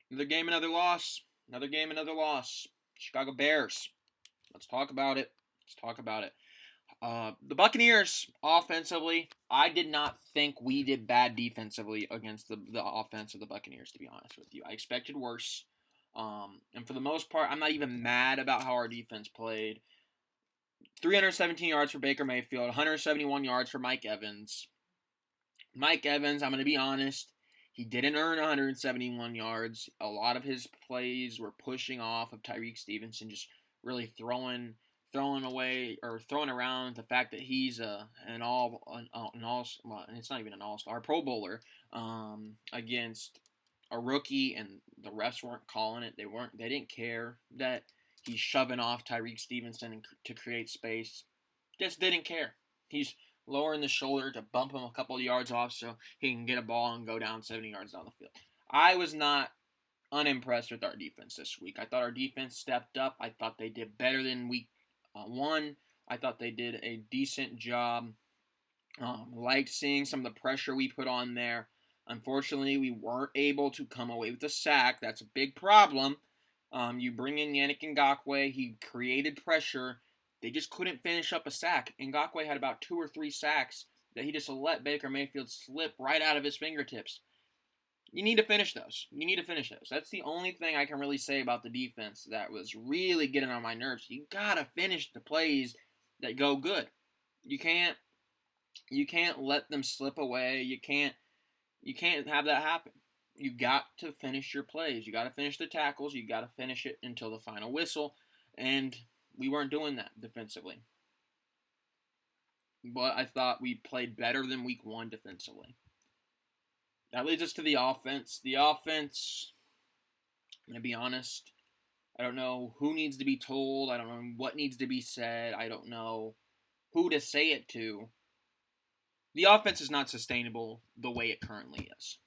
Another game, another loss. Another game, another loss. Chicago Bears. Let's talk about it. Let's talk about it. The Buccaneers, offensively, I did not think we did bad defensively against the offense of the Buccaneers, to be honest with you. I expected worse. And for the most part, I'm not even mad about how our defense played. 317 yards for Baker Mayfield, 171 yards for Mike Evans. Mike Evans, I'm going to be honest, he didn't earn 171 yards. A lot of his plays were pushing off of Tyreek Stevenson, just really throwing away or throwing around the fact that he's an all well, it's not even an all-star Pro Bowler against a rookie, and the refs weren't calling it. They didn't care that he's shoving off Tyreek Stevenson to create space. Just didn't care. He's lowering the shoulder to bump him a couple of yards off so he can get a ball and go down 70 yards down the field. I was not unimpressed with our defense this week. I thought our defense stepped up. I thought they did better than week one. I thought they did a decent job. Liked seeing some of the pressure we put on there. Unfortunately, we weren't able to come away with a sack. That's a big problem. You bring in Yannick Ngakoue. He created pressure. They just couldn't finish up a sack. Ngakoue had about 2 or 3 sacks that he just let Baker Mayfield slip right out of his fingertips. You need to finish those. That's the only thing I can really say about the defense that was really getting on my nerves. You gotta finish the plays that go good. You can't let them slip away. You can't have that happen. You got to finish your plays. You got to finish the tackles. You got to finish it until the final whistle. And we weren't doing that defensively. But I thought we played better than week one defensively. That leads us to the offense. The offense, I'm going to be honest, I don't know who needs to be told. I don't know what needs to be said. I don't know who to say it to. The offense is not sustainable the way it currently is.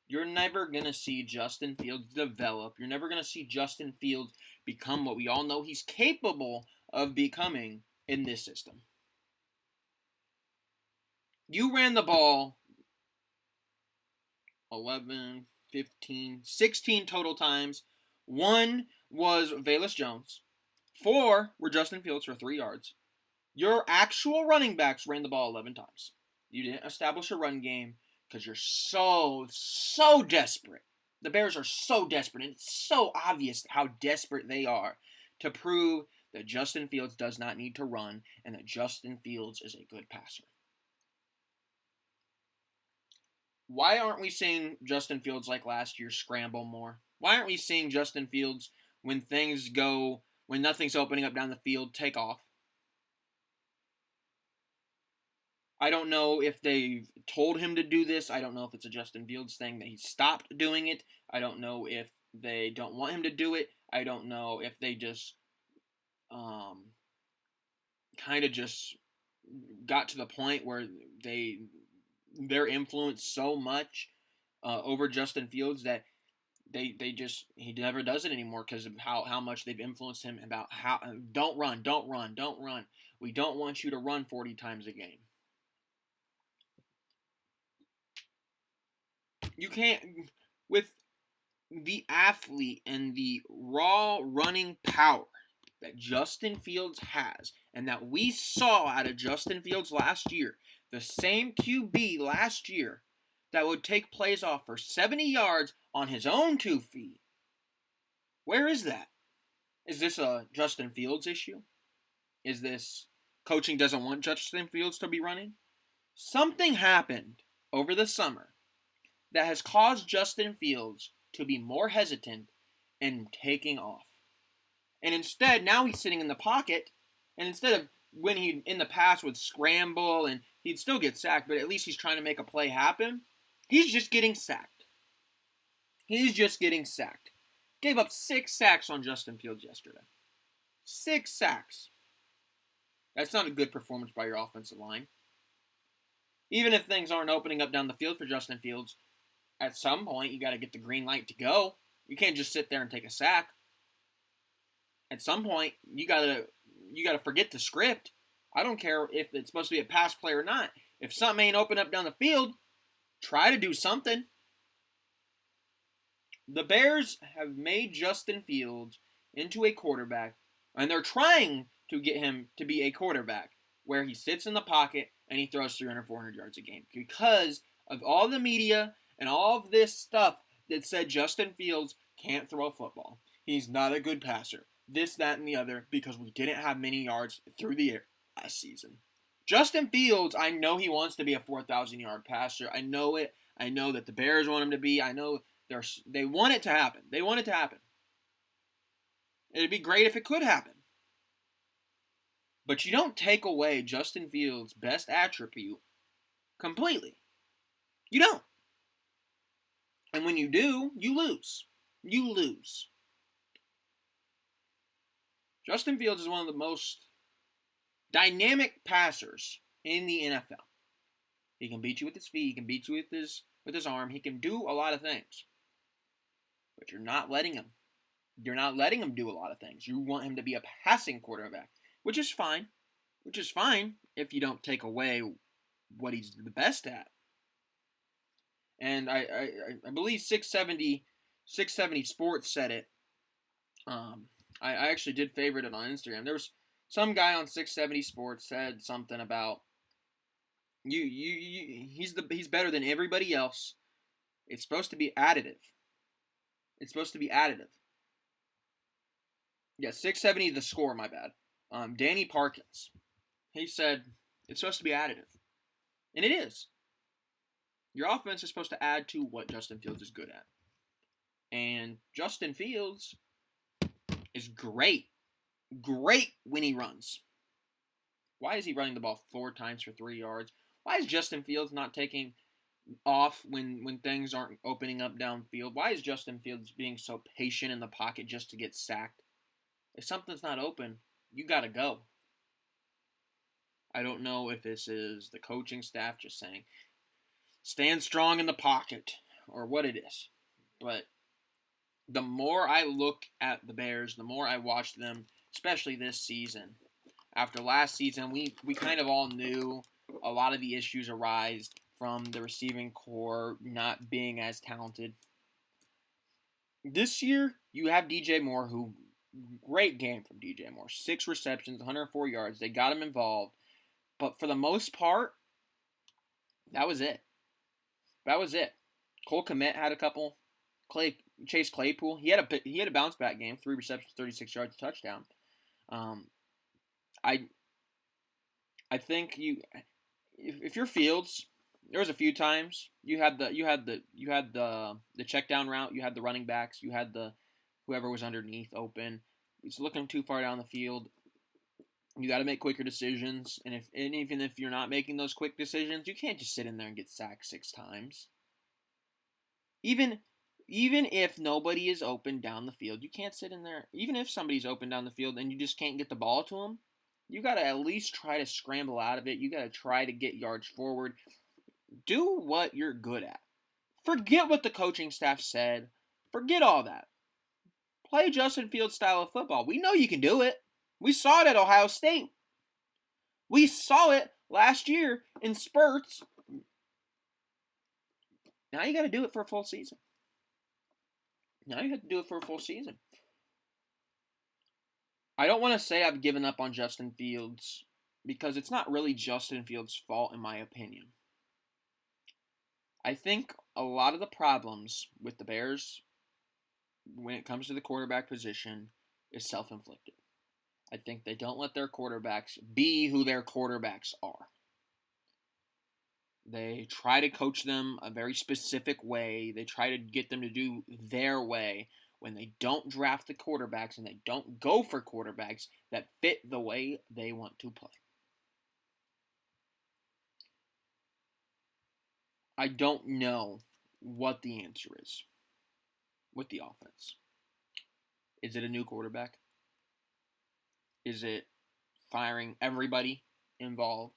You're never going to see Justin Fields develop. You're never going to see Justin Fields become what we all know he's capable of becoming in this system. You ran the ball 11, 15, 16 total times. 1 was Velus Jones. 4 were Justin Fields for 3 yards. Your actual running backs ran the ball 11 times. You didn't establish a run game because you're so desperate. The Bears are so desperate, and it's so obvious how desperate they are to prove that Justin Fields does not need to run and that Justin Fields is a good passer. Why aren't we seeing Justin Fields like last year scramble more? Why aren't we seeing Justin Fields when nothing's opening up down the field, take off? I don't know if they've told him to do this. I don't know if it's a Justin Fields thing that he stopped doing it. I don't know if they don't want him to do it. I don't know if they just kind of just got to the point where they're influenced so much over Justin Fields that he never does it anymore because of how much they've influenced him about how don't run. We don't want you to run 40 times a game. You can't, with the athlete and the raw running power that Justin Fields has and that we saw out of Justin Fields last year, the same QB last year that would take plays off for 70 yards on his own 2 feet. Where is that? Is this a Justin Fields issue? Is this coaching doesn't want Justin Fields to be running? Something happened over the summer that has caused Justin Fields to be more hesitant in taking off. And instead, now he's sitting in the pocket, and instead of when he in the past would scramble and he'd still get sacked, but at least he's trying to make a play happen, he's just getting sacked. Gave up 6 sacks on Justin Fields yesterday. 6 sacks. That's not a good performance by your offensive line. Even if things aren't opening up down the field for Justin Fields, at some point you got to get the green light to go. You can't just sit there and take a sack. At some point you got to forget the script. I don't care if it's supposed to be a pass play or not. If something ain't open up down the field, try to do something. The Bears have made Justin Fields into a quarterback, and they're trying to get him to be a quarterback where he sits in the pocket and he throws 300, 400 yards a game because of all the media and all of this stuff that said Justin Fields can't throw a football. He's not a good passer. This, that, and the other because we didn't have many yards through the air last season. Justin Fields, I know he wants to be a 4,000-yard passer. I know it. I know that the Bears want him to be. I know they want it to happen. They want it to happen. It'd be great if it could happen. But you don't take away Justin Fields' best attribute completely. You don't. And when you do, you lose. You lose. Justin Fields is one of the most dynamic passers in the NFL. He can beat you with his feet. He can beat you with his arm. He can do a lot of things. But you're not letting him. You're not letting him do a lot of things. You want him to be a passing quarterback, which is fine. Which is fine if you don't take away what he's the best at. And I believe 670 Sports said it. I actually did favorite it on Instagram. There was some guy on 670 Sports said something about he's better than everybody else. It's supposed to be additive. It's supposed to be additive. Yeah, 670 the score, my bad. Danny Parkins. He said it's supposed to be additive. And it is. Your offense is supposed to add to what Justin Fields is good at. And Justin Fields is great. Great when he runs. Why is he running the ball 4 times for 3 yards? Why is Justin Fields not taking off when things aren't opening up downfield? Why is Justin Fields being so patient in the pocket just to get sacked? If something's not open, you got to go. I don't know if this is the coaching staff just saying, stand strong in the pocket, or what it is. But the more I look at the Bears, the more I watch them, especially this season. After last season, we kind of all knew a lot of the issues arise from the receiving core not being as talented. This year, you have DJ Moore, great game from DJ Moore. 6 receptions, 104 yards. They got him involved. But for the most part, that was it. That was it. Cole Kmet had a couple. Chase Claypool, he had a bounce back game, 3 receptions, 36 yards, touchdown. I think if you're Fields, there was a few times you had the check down route, you had the running backs, you had whoever was underneath open. It's looking too far down the field. You got to make quicker decisions, and even if you're not making those quick decisions, you can't just sit in there and get sacked 6 times. Even if nobody is open down the field, you can't sit in there. Even if somebody's open down the field and you just can't get the ball to them, you got to at least try to scramble out of it. You got to try to get yards forward. Do what you're good at. Forget what the coaching staff said. Forget all that. Play Justin Fields' style of football. We know you can do it. We saw it at Ohio State. We saw it last year in spurts. Now you got to do it for a full season. Now you have to do it for a full season. I don't want to say I've given up on Justin Fields because it's not really Justin Fields' fault in my opinion. I think a lot of the problems with the Bears when it comes to the quarterback position is self-inflicted. I think they don't let their quarterbacks be who their quarterbacks are. They try to coach them a very specific way. They try to get them to do their way when they don't draft the quarterbacks and they don't go for quarterbacks that fit the way they want to play. I don't know what the answer is with the offense. Is it a new quarterback? Is it firing everybody involved?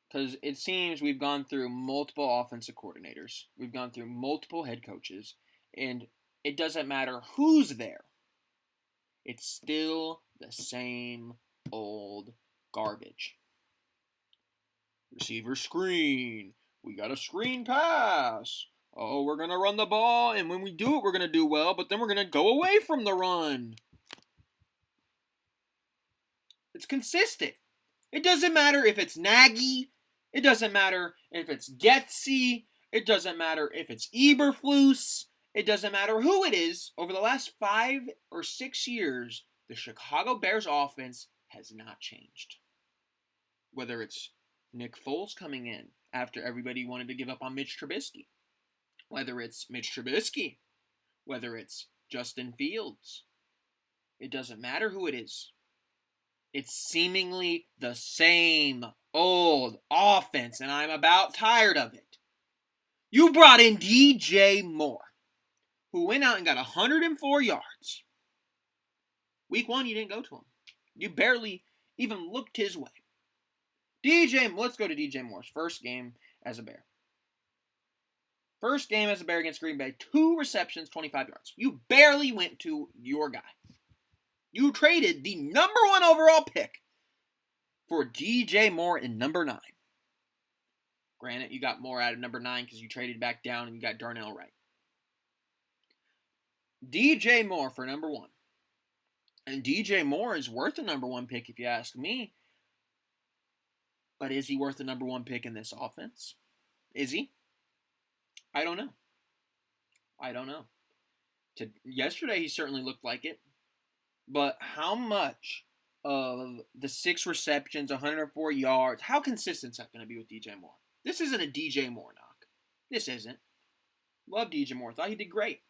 Because it seems we've gone through multiple offensive coordinators. We've gone through multiple head coaches. And it doesn't matter who's there. It's still the same old garbage. Receiver screen. We got a screen pass. Oh, we're going to run the ball, and when we do it, we're going to do well, but then we're going to go away from the run. It's consistent. It doesn't matter if it's Nagy. It doesn't matter if it's Getsy. It doesn't matter if it's Eberflus. It doesn't matter who it is. Over the last 5 or 6 years, the Chicago Bears offense has not changed. Whether it's Nick Foles coming in after everybody wanted to give up on Mitch Trubisky. Whether it's Mitch Trubisky. Whether it's Justin Fields. It doesn't matter who it is. It's seemingly the same old offense, and I'm about tired of it. You brought in DJ Moore, who went out and got 104 yards. Week 1, you didn't go to him. You barely even looked his way. Let's go to DJ Moore's first game as a Bear. First game as a Bear against Green Bay, 2 receptions, 25 yards. You barely went to your guy. You traded the number 1 overall pick for DJ Moore in number 9. Granted, you got more out of number 9 because you traded back down and you got Darnell Wright. DJ Moore for number 1. And DJ Moore is worth a number 1 pick if you ask me. But is he worth the number 1 pick in this offense? Is he? I don't know. Yesterday, he certainly looked like it. But how much of the 6 receptions, 104 yards, how consistent is that going to be with DJ Moore? This isn't a DJ Moore knock. This isn't. Love DJ Moore. Thought he did great.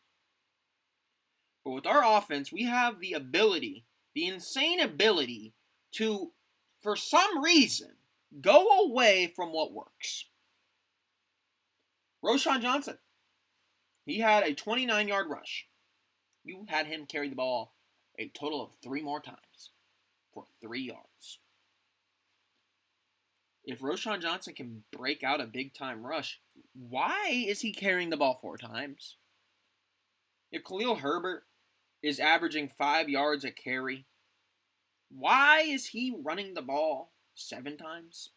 But with our offense, we have the ability, the insane ability to, for some reason, go away from what works. Roschon Johnson, he had a 29-yard rush. You had him carry the ball a total of 3 more times for 3 yards. If Roschon Johnson can break out a big-time rush, why is he carrying the ball 4 times? If Khalil Herbert is averaging 5 yards a carry, why is he running the ball 7 times?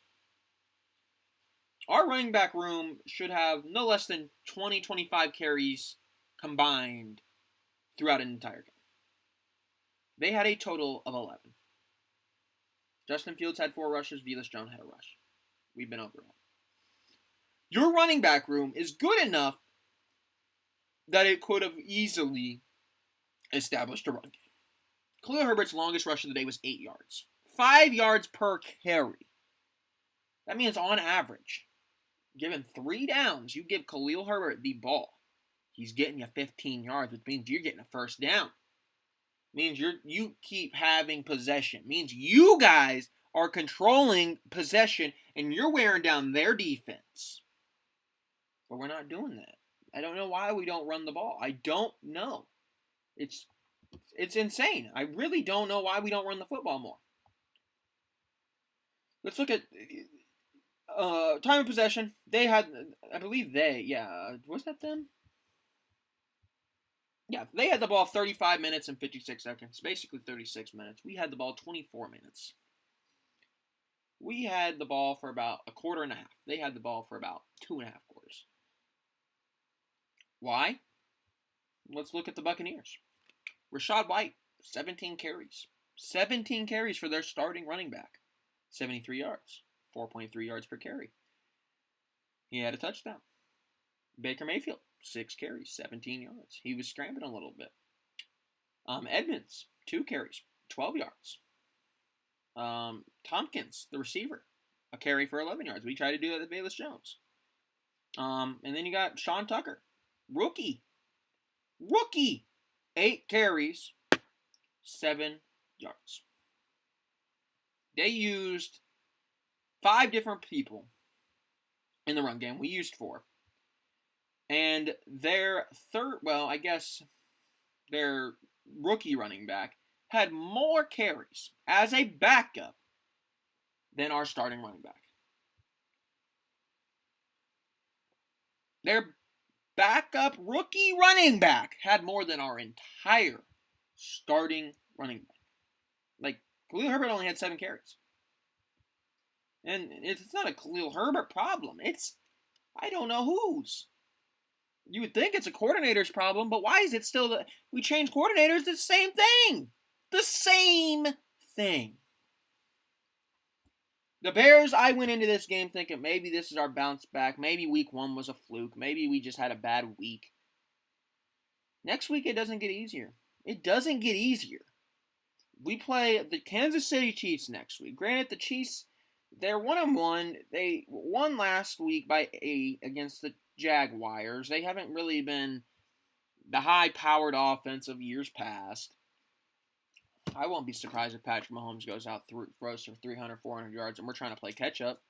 Our running back room should have no less than 20-25 carries combined throughout an entire game. They had a total of 11. Justin Fields had 4 rushes. Velus Jones had a rush. We've been over it. Your running back room is good enough that it could have easily established a run game. Khalil Herbert's longest rush of the day was 8 yards. 5 yards per carry. That means on average, given 3 downs, you give Khalil Herbert the ball. He's getting you 15 yards, which means you're getting a first down. Means you keep having possession. Means you guys are controlling possession and you're wearing down their defense. But we're not doing that. I don't know why we don't run the ball. I don't know. It's insane. I really don't know why we don't run the football more. Let's look at time of possession. They had, was that them? Yeah, they had the ball 35 minutes and 56 seconds, basically 36 minutes. We had the ball 24 minutes. We had the ball for about a quarter and a half. They had the ball for about 2.5 quarters. Why? Let's look at the Buccaneers. Rachaad White, 17 carries. 17 carries for their starting running back. 73 yards. 4.3 yards per carry. He had a touchdown. Baker Mayfield, 6 carries, 17 yards. He was scrambling a little bit. Edmonds, 2 carries, 12 yards. Tompkins, the receiver, a carry for 11 yards. We tried to do it with Velus Jones. And then you got Sean Tucker, rookie, 8 carries, 7 yards. They used 5 different people in the run game. We used 4. And their their rookie running back had more carries as a backup than our starting running back. Their backup rookie running back had more than our entire starting running back. Like, Khalil Herbert only had 7 carries. And it's not a Khalil Herbert problem. It's, I don't know whose. You would think it's a coordinator's problem, but why is it still we change coordinators? It's the same thing. The same thing. The Bears, I went into this game thinking maybe this is our bounce back. Maybe week 1 was a fluke. Maybe we just had a bad week. Next week, it doesn't get easier. It doesn't get easier. We play the Kansas City Chiefs next week. Granted, the Chiefs, they're 1-1. They won last week by 8 against the Jaguars. They haven't really been the high-powered offense of years past. I won't be surprised if Patrick Mahomes goes out, throws for 300, 400 yards, and we're trying to play catch-up.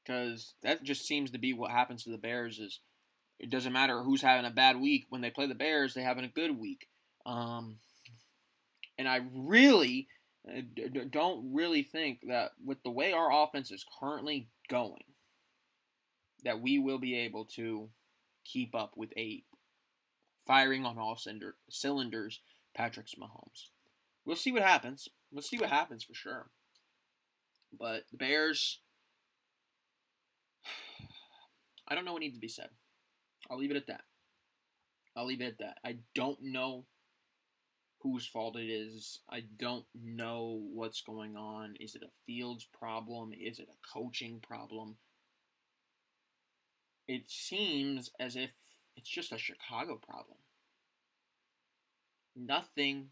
Because that just seems to be what happens to the Bears is it doesn't matter who's having a bad week. When they play the Bears, they're having a good week. And I really don't really think that with the way our offense is currently going, that we will be able to keep up with a firing on all cylinders Patrick Mahomes. We'll see what happens. We'll see what happens for sure. But the Bears, I don't know what needs to be said. I'll leave it at that. I don't know whose fault it is. I don't know what's going on. Is it a Fields problem? Is it a coaching problem? It seems as if it's just a Chicago problem. Nothing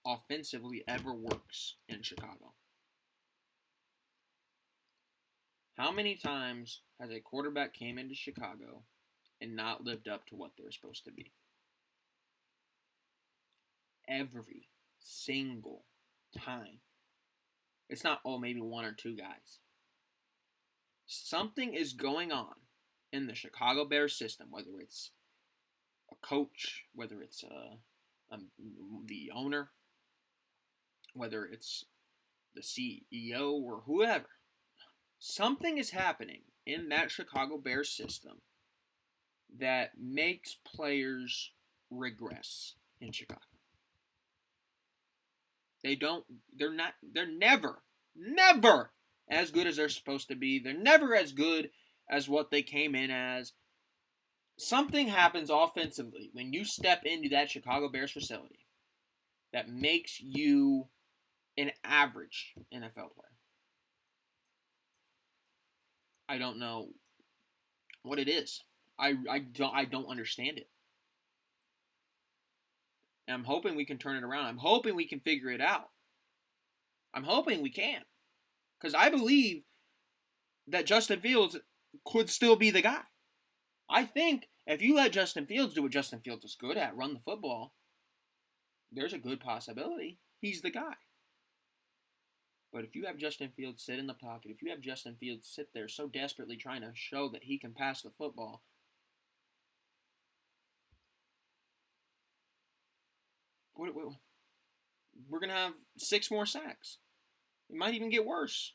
offensively ever works in Chicago. How many times has a quarterback came into Chicago and not lived up to what they're supposed to be? Every single time. It's not, maybe 1 or 2 guys. Something is going on in the Chicago Bears system, whether it's a coach, whether it's the owner, whether it's the CEO or whoever. Something is happening in that Chicago Bears system that makes players regress in Chicago. They're never as good as they're supposed to be. They're never as good as what they came in as. Something happens offensively when you step into that Chicago Bears facility that makes you an average NFL player. I don't know what it is. I don't understand it. And I'm hoping we can turn it around. I'm hoping we can figure it out. I'm hoping we can. Because I believe that Justin Fields could still be the guy. I think if you let Justin Fields do what Justin Fields is good at, run the football, there's a good possibility he's the guy. But if you have Justin Fields sit in the pocket, if you have Justin Fields sit there so desperately trying to show that he can pass the football, we're going to have 6 more sacks. It might even get worse.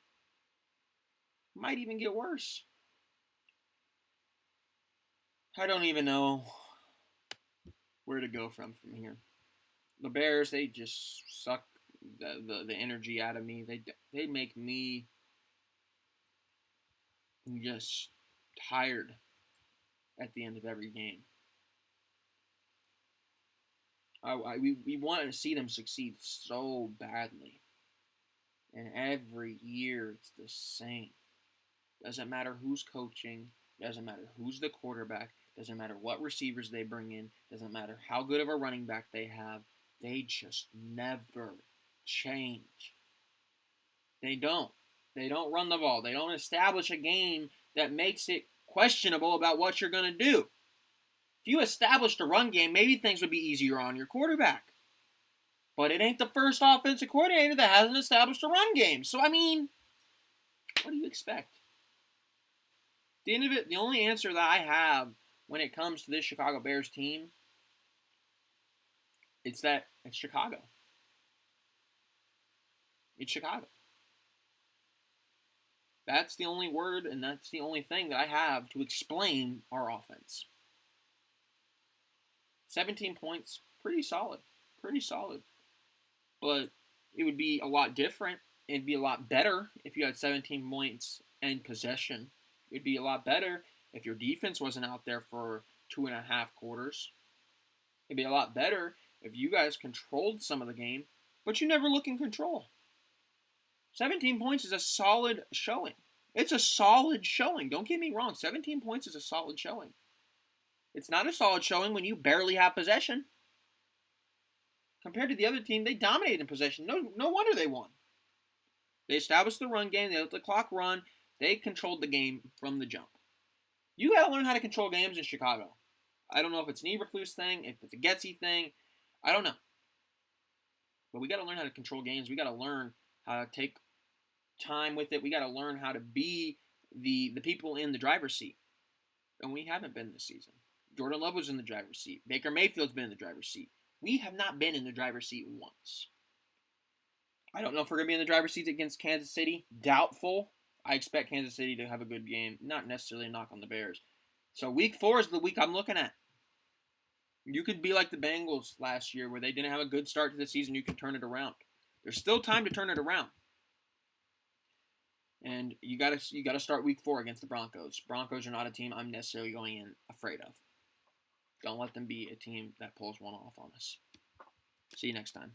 I don't even know where to go from here. The Bears, they just suck the energy out of me. They make me just tired at the end of every game. We want to see them succeed so badly. And every year it's the same. Doesn't matter who's coaching. Doesn't matter who's the quarterback. Doesn't matter what receivers they bring in. Doesn't matter how good of a running back they have. They just never change. They don't. They don't run the ball. They don't establish a game that makes it questionable about what you're going to do. If you established a run game, maybe things would be easier on your quarterback. But it ain't the first offensive coordinator that hasn't established a run game. So, what do you expect? At the end of it, the only answer that I have when it comes to this Chicago Bears team, it's Chicago. It's Chicago. That's the only word, and that's the only thing that I have to explain our offense. 17 points, pretty solid. But it would be a lot different. It'd be a lot better if you had 17 points and possession. It'd be a lot better if your defense wasn't out there for 2.5 quarters. It'd be a lot better if you guys controlled some of the game, but you never look in control. 17 points is a solid showing. It's a solid showing. Don't get me wrong. 17 points is a solid showing. It's not a solid showing when you barely have possession. Compared to the other team, they dominated in possession. No wonder they won. They established the run game. They let the clock run. They controlled the game from the jump. You got to learn how to control games in Chicago. I don't know if it's an Eberflus thing, if it's a Getsy thing. I don't know. But we got to learn how to control games. We got to learn how to take time with it. We got to learn how to be the people in the driver's seat. And we haven't been this season. Jordan Love was in the driver's seat. Baker Mayfield's been in the driver's seat. We have not been in the driver's seat once. I don't know if we're going to be in the driver's seat against Kansas City. Doubtful. I expect Kansas City to have a good game. Not necessarily a knock on the Bears. So week 4 is the week I'm looking at. You could be like the Bengals last year where they didn't have a good start to the season. You can turn it around. There's still time to turn it around. And you got to start week 4 against the Broncos. Broncos are not a team I'm necessarily going in afraid of. Don't let them be a team that pulls one off on us. See you next time.